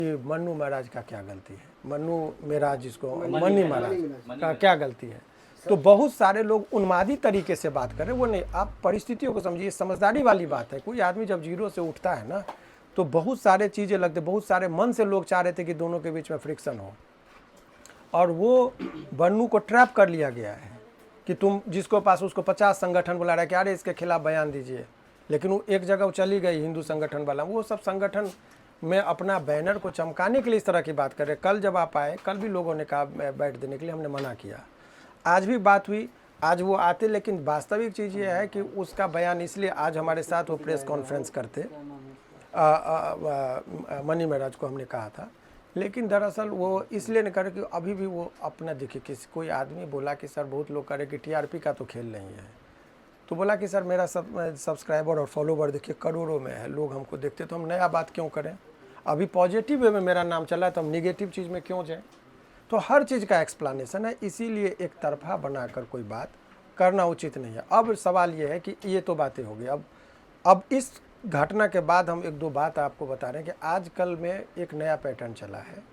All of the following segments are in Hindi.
कि मन्नू महाराज का क्या गलती है, मन्नू महाराज जिसको मन्नी महाराज का क्या गलती है। तो बहुत सारे लोग उन्मादी तरीके से बात कर रहे हैं, वो नहीं, आप परिस्थितियों को समझिए, समझदारी वाली बात है। कोई आदमी जब जीरो से उठता है ना तो बहुत सारे चीज़ें लगते, बहुत सारे मन से लोग चाह रहे थे कि दोनों के बीच में फ्रिक्शन हो, और वो बन्नू को ट्रैप कर लिया गया है कि तुम जिसको पास उसको 50 संगठन बुला रहा है कि अरे इसके खिलाफ बयान दीजिए, लेकिन वो एक जगह चली गई हिंदू संगठन वाला, वो सब संगठन में अपना बैनर को चमकाने के लिए इस तरह की बात कर रहे। कल जब आप आए, कल भी लोगों ने कहा बैठ देने के लिए, हमने मना किया, आज भी बात हुई, आज वो आते, लेकिन वास्तविक चीज़ ये है कि उसका बयान इसलिए आज हमारे साथ वो प्रेस कॉन्फ्रेंस करते, मनी महाराज को हमने कहा था, लेकिन दरअसल वो इसलिए नहीं करे कि अभी भी वो अपना देखिए, किसी कोई आदमी बोला कि सर बहुत लोग करे कि टीआरपी का तो खेल नहीं है, तो बोला कि सर मेरा सब्सक्राइबर और फॉलोवर देखिए करोड़ों में है, लोग हमको देखते, तो हम नया बात क्यों करें, अभी पॉजिटिव वे में मेरा नाम चला है तो हम निगेटिव चीज़ में क्यों जाएँ। तो हर चीज़ का एक्सप्लेनेशन है, इसीलिए एक तरफा बनाकर कोई बात करना उचित नहीं है। अब सवाल ये है कि ये तो बातें हो गई, अब इस घटना के बाद हम एक दो बात आपको बता रहे हैं कि आजकल में एक नया पैटर्न चला है।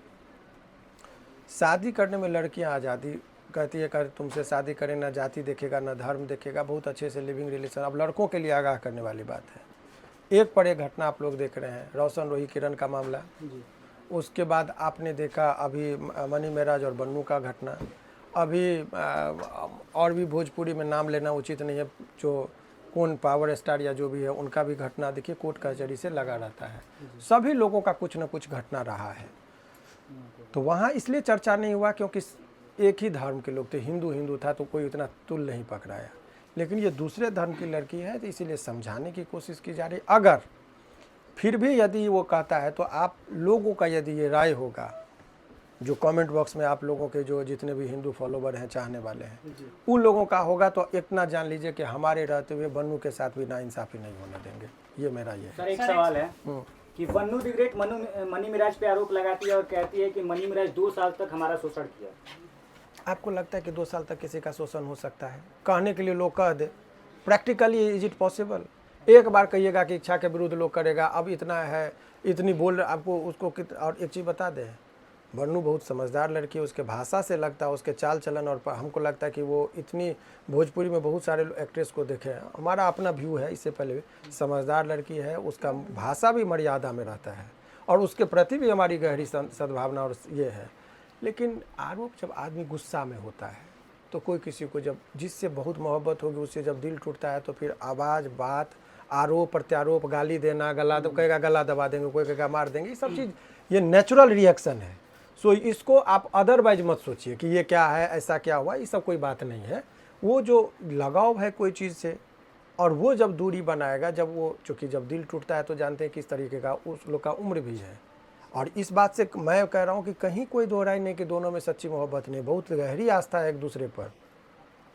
शादी करने में लड़कियां आज़ादी कहती है, कर तुमसे शादी करें, ना जाति देखेगा ना धर्म देखेगा, बहुत अच्छे से लिविंग रिलेशन। अब लड़कों के लिए आगाह करने वाली बात है। एक पर एक घटना आप लोग देख रहे हैं, रोशन रोही किरण का मामला, उसके बाद आपने देखा अभी मनी महाराज और बन्नू का घटना, अभी और भी भोजपुरी में नाम लेना उचित नहीं है, जो कौन पावर स्टार या जो भी है उनका भी घटना देखिए कोर्ट कचहरी से लगा रहता है। सभी लोगों का कुछ न कुछ घटना रहा है। तो वहाँ इसलिए चर्चा नहीं हुआ क्योंकि एक ही धर्म के लोग थे, हिंदू था, तो कोई उतना तुल नहीं पकड़ाया। लेकिन ये दूसरे धर्म की लड़की है तो इसीलिए समझाने की कोशिश की जा रही। अगर फिर भी यदि वो कहता है तो आप लोगों का यदि ये राय होगा, जो कमेंट बॉक्स में आप लोगों के जो जितने भी हिंदू फॉलोवर हैं, चाहने वाले हैं, उन लोगों का होगा, तो इतना जान लीजिए कि हमारे रहते हुए बन्नू के साथ भी नाइंसाफ़ी नहीं होने देंगे। ये मेरा ये है। सर एक सवाल है कि बन्नू द ग्रेट मनी महाराज पे आरोप लगाती है और कहती है कि मनी महाराज 2 साल तक हमारा शोषण किया। आपको लगता है कि 2 साल तक किसी का शोषण हो सकता है? कहने के लिए लोग कह दे, प्रैक्टिकली इज इट पॉसिबल? एक बार कहिएगा कि इच्छा के विरुद्ध लोग करेगा, अब इतना है, इतनी बोल आपको उसको और एक चीज़ बता दें, बन्नू बहुत समझदार लड़की है, उसके भाषा से लगता है, उसके चाल चलन, और हमको लगता है कि वो इतनी भोजपुरी में बहुत सारे एक्ट्रेस को देखे हैं, हमारा अपना व्यू है, इससे पहले भी समझदार लड़की है, उसका भाषा भी मर्यादा में रहता है और उसके प्रति भी हमारी गहरी सद्भावना और ये है। लेकिन आरोप जब आदमी गुस्सा में होता है तो कोई किसी को जब जिससे बहुत मोहब्बत होगी उससे जब दिल टूटता है तो फिर आवाज़, बात, आरोप प्रत्यारोप, गाली देना, गला कहेगा गला दबा देंगे, कोई कहेगा मार देंगे, ये सब चीज़ ये नेचुरल रिएक्शन है। सो इसको आप अदरवाइज मत सोचिए कि ये क्या है, ऐसा क्या हुआ, ये सब कोई बात नहीं है। वो जो लगाव है कोई चीज़ से, और वो जब दूरी बनाएगा, जब वो चूँकि जब दिल टूटता है तो जानते हैं किस तरीके का उस लोग का उम्र भी है। और इस बात से मैं कह रहा हूँ कि कहीं कोई दो राय नहीं कि दोनों में सच्ची मोहब्बत नहीं, बहुत गहरी आस्था है एक दूसरे पर,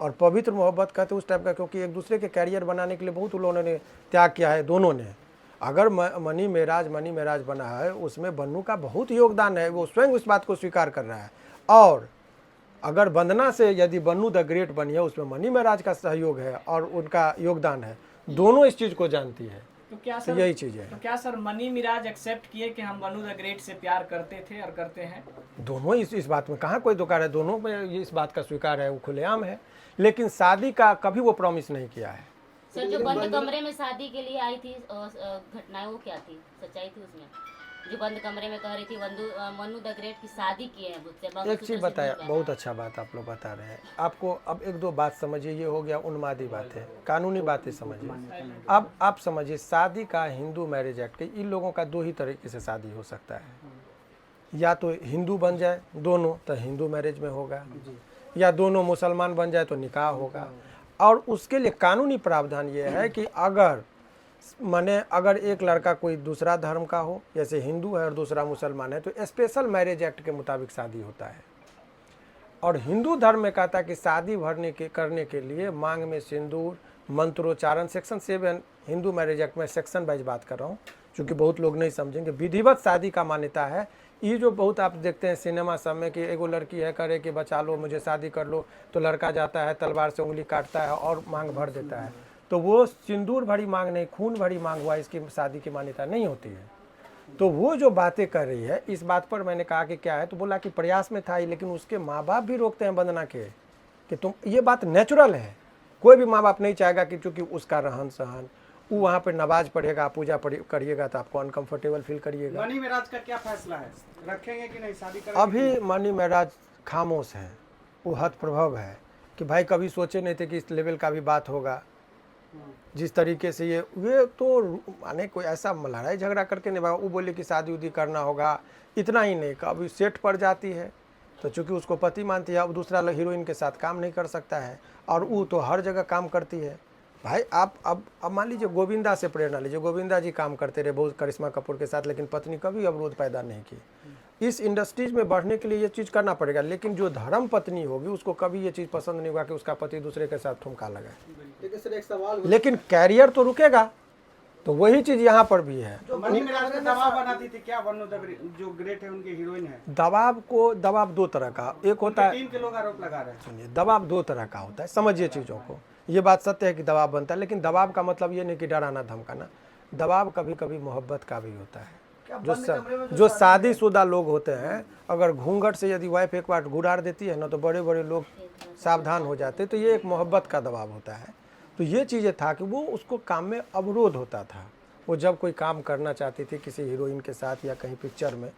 और पवित्र मोहब्बत कहते उस टाइप का, क्योंकि एक दूसरे के कैरियर बनाने के लिए बहुत उन्होंने त्याग किया है दोनों ने। अगर मनी महाराज बना है, उसमें बन्नू का बहुत योगदान है, वो स्वयं उस बात को स्वीकार कर रहा है। और अगर वंदना से यदि बन्नू द ग्रेट बनी है, उसमें मनी महाराज का सहयोग है और उनका योगदान है, दोनों इस चीज़ को जानती है। तो क्या तो सर, यही चीज़ है। तो क्या सर मनी महाराज एक्सेप्ट किए कि हम बन्नू द ग्रेट से प्यार करते थे और करते हैं? दोनों इस बात में कहाँ कोई दुकार है, दोनों में इस बात का स्वीकार है, वो खुलेआम है। लेकिन शादी का कभी वो प्रॉमिस नहीं किया है। सर जो बंद कमरे में शादी के लिए आई थी घटनाएं, वो क्या थी, सच्चाई थी उसमें? जो बंद कमरे में कह रही थी मन्नू द ग्रेट की शादी की है मुझसे। एक चीज़ बताया, बहुत अच्छा बात आप लोग बता रहे हैं। आपको अब एक दो बात समझिए, ये हो गया उन्मादी बात है, कानूनी बातें समझिए। अब आप समझिए, शादी का हिंदू मैरिज एक्ट के इन लोगों का दो ही तरीके से शादी हो सकता है, या तो हिंदू बन जाए दोनों तो हिंदू मैरिज में होगा, या दोनों मुसलमान बन जाए तो निकाह होगा। और उसके लिए कानूनी प्रावधान ये है कि अगर एक लड़का कोई दूसरा धर्म का हो, जैसे हिंदू है और दूसरा मुसलमान है, तो स्पेशल मैरिज एक्ट के मुताबिक शादी होता है। और हिंदू धर्म में कहता है कि शादी करने के लिए मांग में सिंदूर, मंत्रोच्चारण, सेक्शन 7 हिंदू मैरिज एक्ट में सेक्शन वाइज बात कर रहा हूँ, क्योंकि बहुत लोग नहीं समझेंगे। विधिवत शादी का मान्यता है। ये जो बहुत आप देखते हैं सिनेमा सब में कि एगो लड़की है करे कि बचा लो मुझे शादी कर लो, तो लड़का जाता है तलवार से उंगली काटता है और मांग भर देता है, तो वो सिंदूर भरी मांग नहीं, खून भरी मांग हुआ, इसकी शादी की मान्यता नहीं होती है। तो वो जो बातें कर रही है, इस बात पर मैंने कहा कि क्या है, तो बोला कि प्रयास में था ही, लेकिन उसके माँ बाप भी रोकते हैं वंदना के कि तुम, ये बात नेचुरल है। कोई भी माँ बाप नहीं चाहेगा कि चूंकि उसका रहन सहन, वो वहाँ पर नमाज पढ़ेगा, पूजा करिएगा तो आपको अनकंफर्टेबल फील करिएगा। मनी मेराज का क्या फैसला है, रखेंगे कि नहीं, शादी करेंगे? अभी मनी महाराज खामोश है, वो हद प्रभाव है कि भाई कभी सोचे नहीं थे कि इस लेवल का भी बात होगा। जिस तरीके से ये तो माने कोई ऐसा लड़ाई झगड़ा करके नहीं भागा। वो बोले कि शादी उदी करना होगा, इतना ही नहीं, कभी सेट पड़ जाती है तो चूंकि उसको पति मानती है, अब दूसरा हीरोइन के साथ काम नहीं कर सकता है, और वो तो हर जगह काम करती है। भाई आप अब मान लीजिए गोविंदा से प्रेरणा लीजिए, गोविंदा जी काम करते रहे बहुत करिश्मा कपूर के साथ, लेकिन पत्नी कभी अवरोध पैदा नहीं की। इस इंडस्ट्रीज में बढ़ने के लिए ये चीज़ करना पड़ेगा, लेकिन जो धर्म पत्नी होगी उसको कभी ये चीज़ पसंद नहीं होगा कि उसका पति दूसरे के साथ ठुमका लगाए। लेकिन सर एक सवाल, लेकिन कैरियर तो रुकेगा, तो वही चीज़ यहाँ पर भी है। मनी मेराज का दबाव बनाती थी क्या वन्नू द जो ग्रेट है उनकी हीरोइन है? दबाव दो तरह का, एक होता है, टीम के लोग आरोप लगा रहे हैं। सुनिए, दबाव दो तरह का होता है, समझिए चीज़ों को। ये बात सत्य है कि दबाव बनता है, लेकिन दबाव का मतलब ये नहीं कि डराना धमकाना। दबाव कभी कभी मोहब्बत का भी होता है। जो शादीशुदा लोग होते हैं, अगर घूंघट से यदि वाइफ एक बार गुड़ार देती है ना, तो बड़े बड़े लोग सावधान हो जाते हैं। तो ये एक मोहब्बत का दबाव होता है। तो ये चीज़ें था कि वो उसको काम में अवरोध होता था। वो जब कोई काम करना चाहती थी किसी हीरोइन के साथ या कहीं पिक्चर में,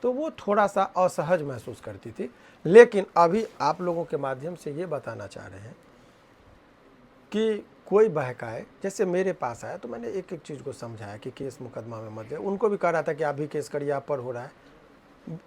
तो वो थोड़ा सा असहज महसूस करती थी। लेकिन अभी आप लोगों के माध्यम से ये बताना चाह रहे हैं कि कोई बहकाए, जैसे मेरे पास आया तो मैंने एक एक चीज़ को समझाया कि केस मुकदमा में मत दे। उनको भी कह रहा था कि आप भी केस करिए, आप पर हो रहा है।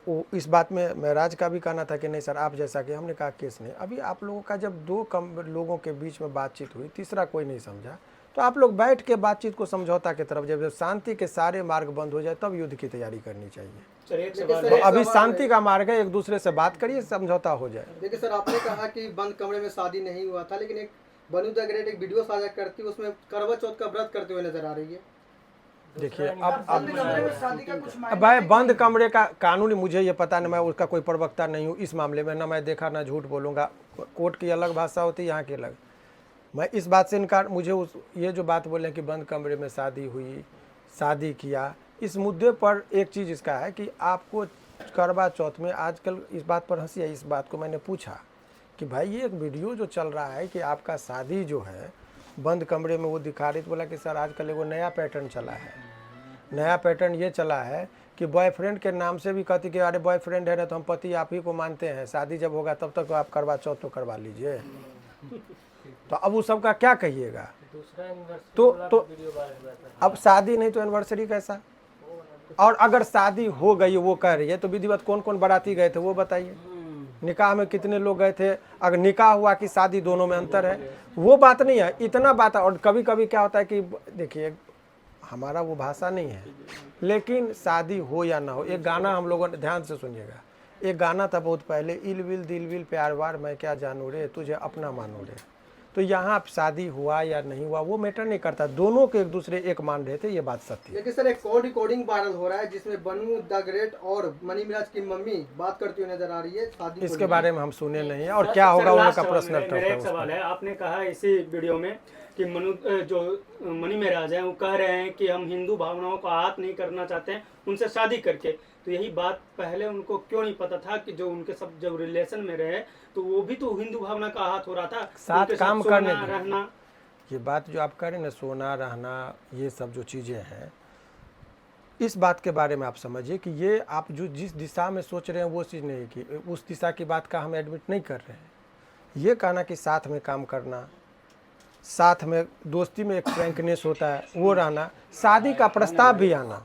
वो इस बात में महराज का भी कहना था कि नहीं सर आप जैसा कि, हमने कहा केस नहीं। अभी आप लोगों का जब दो लोगों के बीच में बातचीत हुई, तीसरा कोई नहीं समझा, तो आप लोग बैठ के बातचीत को समझौता की तरफ, जब शांति के सारे मार्ग बंद हो जाए तब युद्ध की तैयारी करनी चाहिए। सर एक सवाल तो अभी शांति का मार्ग है, एक दूसरे से बात करिए, समझौता हो जाए। देखिए सर, आपने कहा कि बंद कमरे में शादी नहीं हुआ था, लेकिन एक वन्नू द ग्रेट एक वीडियो साझा करती है, उसमें करवा चौथ का व्रत करते हुए नजर आ रही है। देखिए अब भाई बंद कमरे का कानूनी मुझे ये पता नहीं, मैं उसका कोई प्रवक्ता नहीं हूँ इस मामले में, ना मैं देखा ना झूठ बोलूँगा। कोर्ट की अलग भाषा होती है, यहाँ की अलग। मैं इस बात से इनकार, मुझे ये जो बात बोले कि बंद कमरे में शादी हुई, शादी किया, इस मुद्दे पर एक चीज़ इसका है कि आपको करवा चौथ में आजकल इस बात पर हंसी है। इस बात को मैंने पूछा कि भाई ये एक वीडियो जो चल रहा है कि आपका शादी जो है बंद कमरे में वो दिखा रही, तो बोला कि सर आजकल एगो नया पैटर्न चला है। नया पैटर्न ये चला है कि बॉयफ्रेंड के नाम से भी कहती कि अरे बॉयफ्रेंड है ना तो हम पति आप ही को मानते हैं, शादी जब होगा तब तक आप करवा चौथ तो करवा लीजिए। तो अब वो सबका क्या कहिएगा? तो अब शादी नहीं तो एनिवर्सरी कैसा? और अगर शादी हो गई वो कह रही है तो विधिवत कौन कौन बाराती गए थे वो बताइए, निकाह में कितने लोग गए थे? अगर निकाह हुआ कि शादी, दोनों में अंतर है। वो बात नहीं है, इतना बात है। और कभी कभी क्या होता है कि देखिए हमारा वो भाषा नहीं है, लेकिन शादी हो या ना हो, एक गाना हम लोगों ने, ध्यान से सुनिएगा, एक गाना था बहुत पहले, इल विल दिल विल प्यार वार मैं क्या जानू रे तुझे अपना मानू रे। तो यहाँ शादी हुआ या नहीं हुआ वो मैटर नहीं करता, दोनों के एक दूसरे एक मान रहे थे, ये बात सत्य है। लेकिन सर एक कॉल रिकॉर्डिंग वायरल हो रहा है जिसमें वन्नू द ग्रेट और मनी मिराज की मम्मी बात करती हुई नजर आ रही है शादी को इसके बारे में हम सुने नहीं है, और क्या होगा उनका पर्सनल मेरा एक सवाल है। आपने कहा इसी वीडियो में कि जो मनी महाराज हैं वो कह रहे हैं कि हम हिंदू भावनाओं को आहत नहीं करना चाहते हैं उनसे शादी करके। तो यही बात पहले उनको क्यों नहीं पता था कि जो उनके सब जब रिलेशन में रहे तो वो भी तो हिंदू भावना का आहत हो रहा था, साथ काम करने रहना। ये बात जो आप कह रहे हैं ना, सोना रहना, ये सब जो चीज़ें हैं, इस बात के बारे में आप समझिए कि ये आप जो जिस दिशा में सोच रहे हैं वो चीज़ नहीं की, उस दिशा की बात का हम एडमिट नहीं कर रहे हैं। ये कहना कि साथ में काम करना, साथ में दोस्ती में एक फ्रैंकनेस होता है वो रहना, शादी का प्रस्ताव भी आना,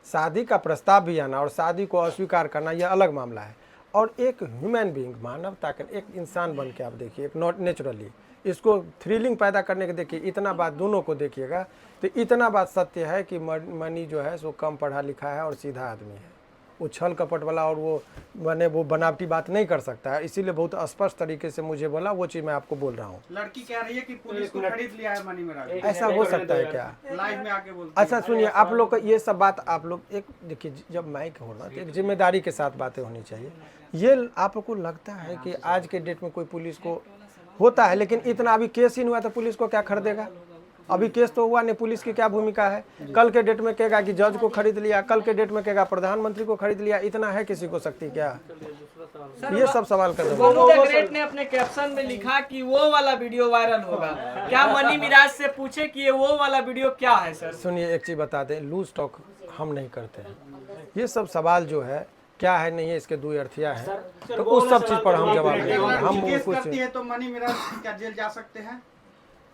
शादी का प्रस्ताव भी आना और शादी को अस्वीकार करना, यह अलग मामला है। और एक ह्यूमन बीइंग, मानवता का एक इंसान बन के आप देखिए, एक नॉट नेचुरली इसको थ्रिलिंग पैदा करने के देखिए, इतना बात दोनों को देखिएगा तो इतना बात सत्य है कि मनी जो है सो कम पढ़ा लिखा है और सीधा आदमी है। वो छल कपट वाला और वो बनावटी बात नहीं कर सकता है, इसीलिए बहुत स्पष्ट तरीके से मुझे बोला, वो चीज़ मैं आपको बोल रहा हूँ। लड़की कह रही है कि पुलिस को खरीद लिया है मनी मेराज, ऐसा हो सकता है क्या? लाइव में आके बोलती अच्छा सुनिए, आप लोग का ये सब बात आप लोग एक देखिए, जब माइक होना तो एक जिम्मेदारी के साथ बातें होनी चाहिए। ये आपको लगता है कि आज के डेट में कोई पुलिस को होता है, लेकिन इतना अभी केस ही नहीं हुआ तो पुलिस को क्या खरीदेगा? अभी केस तो हुआ नहीं, पुलिस की क्या भूमिका है? कल के डेट में कहेगा कि जज को खरीद लिया, कल के डेट में कहेगा प्रधानमंत्री को खरीद लिया। इतना है किसी को शक्ति क्या? ये सब सवाल कर रहे मनु द ग्रेट ने अपने कैप्शन में लिखा कि वो वाला वीडियो वायरल होगा। क्या मनी मिराज से पूछे कि ये वो वाला वीडियो क्या है सर? सुनिए, एक चीज बता दें, लूज टॉक हम नहीं करते हैं। ये सब सवाल जो है क्या है नहीं है, इसके दो अर्थिया है, तो उस सब चीज पर हम जवाब देंगे। हम केस कुछ करती है तो मनी मिराज क्या जेल जा सकते हैं?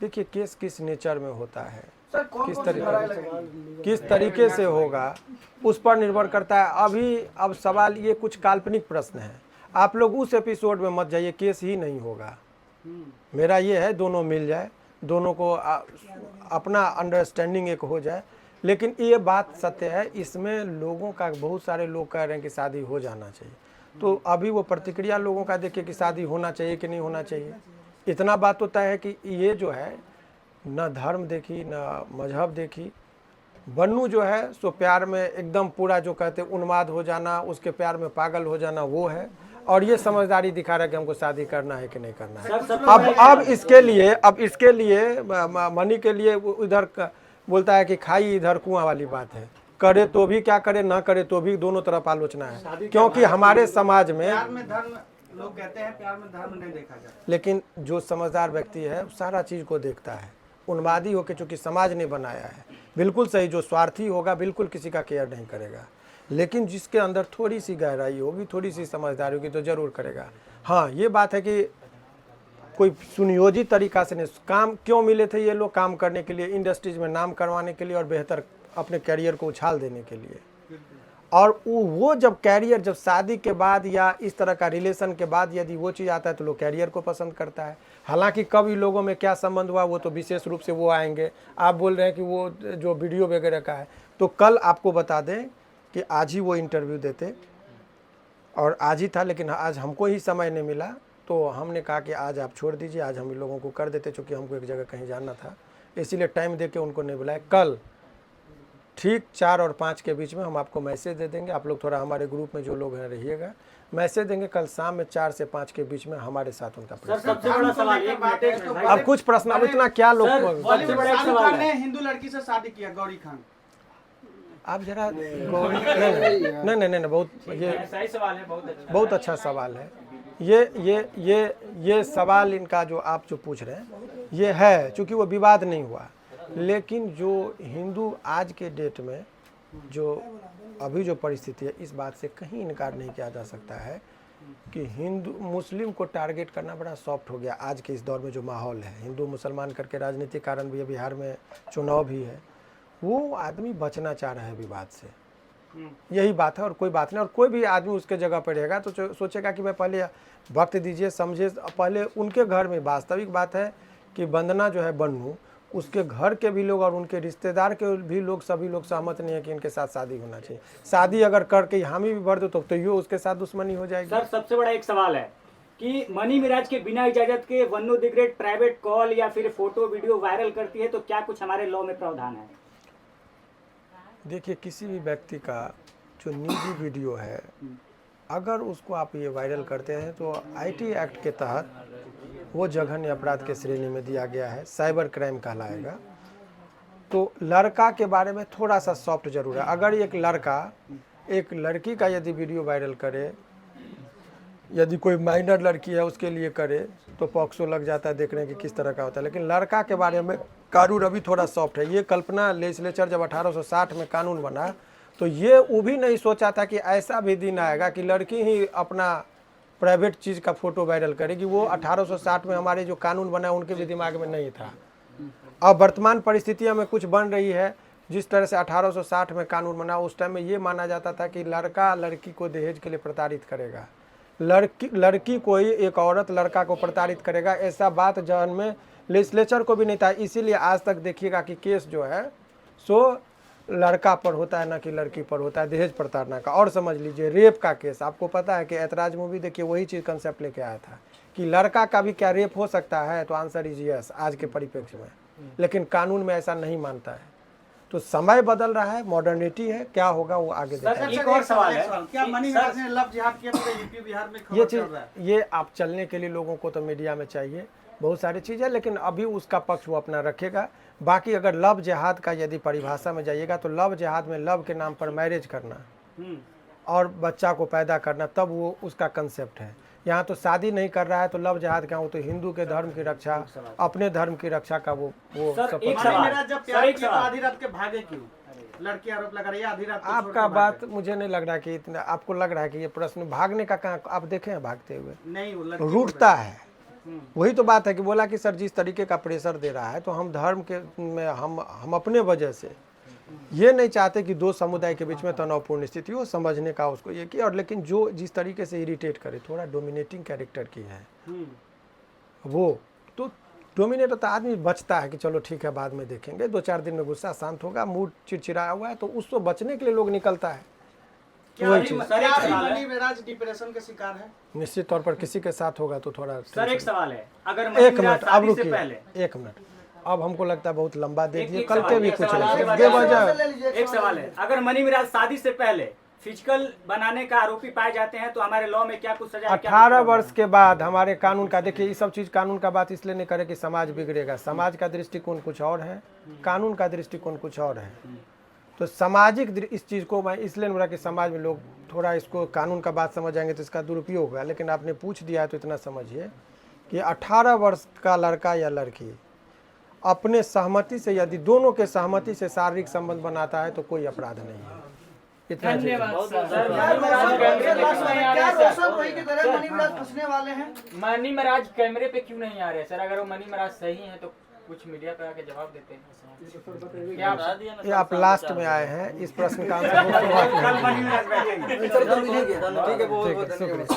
देखिए, केस किस नेचर में होता है, सर कौन किस कौन सी लड़ाई तरीके लगेगी? किस तरीके से होगा, उस पर निर्भर करता है। अभी अब सवाल ये कुछ काल्पनिक प्रश्न है, आप लोग उस एपिसोड में मत जाइए, केस ही नहीं होगा। मेरा ये है दोनों मिल जाए, दोनों को अपना अंडरस्टैंडिंग एक हो जाए। लेकिन ये बात सत्य है, इसमें लोगों का बहुत सारे लोग कह रहे हैं कि शादी हो जाना चाहिए। तो अभी वो प्रतिक्रिया लोगों का देखिए कि शादी होना चाहिए कि नहीं होना चाहिए। इतना बात तो तय है कि ये जो है न धर्म देखी न मजहब देखी। बन्नू जो है सो प्यार में एकदम पूरा जो कहते उन्माद हो जाना, उसके प्यार में पागल हो जाना वो है, और ये समझदारी दिखा रहा है कि हमको शादी करना है कि नहीं करना है। अब इसके लिए मनी के लिए इधर बोलता है कि खाई इधर कुआं वाली बात है, करे तो भी क्या करे, ना करे तो भी दोनों तरफ आलोचना है। क्योंकि हमारे समाज में प्यार में धर्म, लोग कहते हैं प्यार में धर्म नहीं देखा जाता, लेकिन जो समझदार व्यक्ति है सारा चीज को देखता है। उन्मादी होकर चूंकि समाज ने बनाया है, बिल्कुल सही। जो स्वार्थी होगा बिल्कुल किसी का केयर नहीं करेगा, लेकिन जिसके अंदर थोड़ी सी गहराई होगी, थोड़ी सी समझदारी होगी तो जरूर करेगा। हाँ, ये बात है कि कोई सुनियोजित तरीका से नहीं। काम क्यों मिले थे ये लोग? काम करने के लिए, इंडस्ट्रीज में नाम करवाने के लिए और बेहतर अपने कैरियर को उछाल देने के लिए। और वो जब कैरियर, जब शादी के बाद या इस तरह का रिलेशन के बाद यदि वो चीज़ आता है तो लोग कैरियर को पसंद करता है। हालांकि कब इन लोगों में क्या संबंध हुआ वो तो विशेष रूप से वो आएंगे। आप बोल रहे हैं कि वो जो वीडियो वगैरह का है, तो कल आपको बता दें कि आज ही वो इंटरव्यू देते, और आज ही था, लेकिन आज हमको ही समय नहीं मिला, तो हमने कहा कि आज आप छोड़ दीजिए, आज हम इन लोगों को कर देते, चूँकि हमको एक जगह कहीं जाना था, इसीलिए टाइम दे के उनको नहीं बुलाया। कल ठीक 4 और 5 के बीच में हम आपको मैसेज दे देंगे। आप लोग थोड़ा हमारे ग्रुप में जो लोग हैं रहिएगा, मैसेज देंगे। कल शाम में 4 से 5 के बीच में हमारे साथ उनका प्रेस। सबसे बड़ा सवाल एक मिनट, अब कुछ प्रश्न, अब इतना क्या लोग, बॉलीवुड शाहरुख खान ने हिंदू लड़की से शादी किया, गौरी खान। आप जरा नहीं, बहुत ये सही सवाल है, बहुत अच्छा। बहुत अच्छा सवाल है। ये सवाल इनका जो आप जो पूछ रहे हैं ये है, चूँकि वो विवाद नहीं हुआ। लेकिन जो हिंदू आज के डेट में जो अभी जो परिस्थिति है, इस बात से कहीं इनकार नहीं किया जा सकता है कि हिंदू मुस्लिम को टारगेट करना बड़ा सॉफ्ट हो गया आज के इस दौर में। जो माहौल है हिंदू मुसलमान करके राजनीतिक कारण भी है, बिहार में चुनाव भी है, वो आदमी बचना चाह रहा है विवाद से। यही बात है और कोई बात नहीं। और कोई भी आदमी उसके जगह पर रहेगा तो सोचेगा कि मैं पहले वक्त दीजिए, समझे, पहले उनके घर में। वास्तविक बात है कि वंदना जो है बन्नू, उसके घर के भी लोग और उनके रिश्तेदार के भी लोग, सभी लोग सहमत नहीं है कि इनके साथ शादी होना चाहिए। शादी अगर करके हामी भी भर दो तो ये उसके साथ दुश्मनी हो जाएगी। सर सबसे बड़ा एक सवाल है कि मनी मिराज के बिना इजाजत के Vannu the great private call या फिर फोटो वीडियो वायरल करती है, तो क्या कुछ हमारे लॉ में प्रावधान है? देखिए, किसी भी व्यक्ति का जो निजी वीडियो है, अगर उसको आप ये वायरल करते हैं तो आईटी एक्ट के तहत वो जघन्य अपराध के श्रेणी में दिया गया है, साइबर क्राइम कहलाएगा। तो लड़का के बारे में थोड़ा सा सॉफ्ट जरूर है। अगर एक लड़का एक लड़की का यदि वीडियो वायरल करे, यदि कोई माइनर लड़की है उसके लिए करे, तो पॉक्सो लग जाता है, देखने की किस तरह का होता है। लेकिन लड़का के बारे में कानून अभी थोड़ा सॉफ्ट है। ये कल्पना लेजिस्लेचर जब 1860 में कानून बना तो ये वो भी नहीं सोचा था कि ऐसा भी दिन आएगा कि लड़की ही अपना प्राइवेट चीज़ का फोटो वायरल करेगी। वो 1860 में हमारे जो कानून बना उनके भी दिमाग में नहीं था। अब वर्तमान परिस्थितियों में कुछ बन रही है। जिस तरह से 1860 में कानून बना, उस टाइम में ये माना जाता था कि लड़का लड़की को दहेज के लिए प्रताड़ित करेगा, लड़की कोई एक औरत लड़का को प्रताड़ित करेगा, ऐसा बात जहन में लेजिस्लेचर को भी नहीं था। इसीलिए आज तक देखिएगा कि केस जो है सो लड़का पर होता है, ना कि लड़की पर होता है, दहेज प्रताड़ना का। और समझ लीजिए रेप का केस, आपको पता है कि ऐतराज मूवी देखिए वही चीज़ कंसेप्ट लेके आया था कि लड़का का भी क्या रेप हो सकता है, तो आंसर इज यस आज के परिप्रेक्ष्य में। लेकिन कानून में ऐसा नहीं मानता है। तो समय बदल रहा है, मॉडर्निटी है, क्या होगा वो आगे देखा। एक और सवाल है, क्या मनी मिराज ने लव जिहाद किया तो यूपी बिहार में ये खबर चल रहा है? चीज़ ये आप चलने के लिए लोगों को तो मीडिया में चाहिए। बहुत सारी चीज़ है, लेकिन अभी उसका पक्ष वो अपना रखेगा। बाकी अगर लव जिहाद का यदि परिभाषा में जाइएगा तो लव जिहाद में लव के नाम पर मैरिज करना और बच्चा को पैदा करना, तब वो उसका कंसेप्ट है। यहाँ तो शादी नहीं कर रहा है तो लव जिहाद क्या, वो तो हिंदू के धर्म की रक्षा, अपने धर्म की रक्षा का वो सब एक पक्ष- मेरा जब प्यार किया तो आधी रात के भागे क्यों? लड़की आरोप लगा रही है आधी रात को छोड़ आपका के बात मुझे नहीं लग रहा कि इतना, आपको लग रहा है कि ये प्रश्न भागने का कहाँ आप देखे हैं भागते हुए? भागे। नहीं वो लड़की रूठता है। वही तो बात है कि बोला कि सर जिस तरीके का प्रेशर दे रहा है तो हम धर्म के में हम अपने वजह से ये नहीं चाहते कि दो समुदाय के बीच में तनावपूर्ण स्थिति हो, समझने का उसको ये किया। और लेकिन जो जिस तरीके से इरिटेट करे, थोड़ा डोमिनेटिंग कैरेक्टर की है वो, तो डोमिनेटर तो आदमी बचता है कि चलो ठीक है बाद में देखेंगे, 2-4 दिन में गुस्सा शांत होगा, मूड चिड़चिड़ाया हुआ है तो उसको बचने के लिए लोग निकलता है। क्या वही अभी चीज़। मनी मेराज डिप्रेशन के शिकार है? निश्चित तौर पर किसी के साथ होगा तो थोड़ा सर एक सवाल है, अगर एक मनी मिनट मिराज अब शादी से रुकिए, पहले, एक मिनट, अब हमको लगता है बहुत लंबा दे दिए, एक कल के सवाल, भी एक कुछ सवाल, नहीं एक बेवजह। एक सवाल है, अगर मनी मिराज शादी से पहले फिजिकल बनाने का आरोपी पाए जाते हैं तो हमारे लॉ में क्या कुछ सजा है, क्या 18 कुछ वर्ष के बाद हमारे कानून का, देखिए ये सब चीज़ कानून का बात इसलिए नहीं करे कि समाज बिगड़ेगा, समाज का दृष्टिकोण कुछ और है, कानून का दृष्टिकोण कुछ और है। तो सामाजिक इस चीज़ को मैं इसलिए नहीं बोला कि समाज में लोग थोड़ा इसको कानून का बात समझ जाएंगे तो इसका दुरुपयोग होगा, लेकिन आपने पूछ दिया है तो इतना समझिए कि 18 वर्ष का लड़का या लड़की अपने सहमति से, यदि दोनों के सहमति से शारीरिक संबंध बनाता है तो कोई अपराध नहीं है। इतना चीज़ है। धन्यवाद सर। क्या रोशन वही की तरह मनी मिराज फंसने वाले हैं? मनी महाराज कैमरे पे क्यों नहीं आ रहे सर? अगर वो मनी महाराज सही हैं तो कुछ मीडिया पे आके जवाब देते हैं। क्या आप ये आप लास्ट में आए हैं, इस प्रश्न का आंसर कल मनी मिराज बैठेंगे। ठीक है, बहुत बहुत ठीक है, धन्यवाद।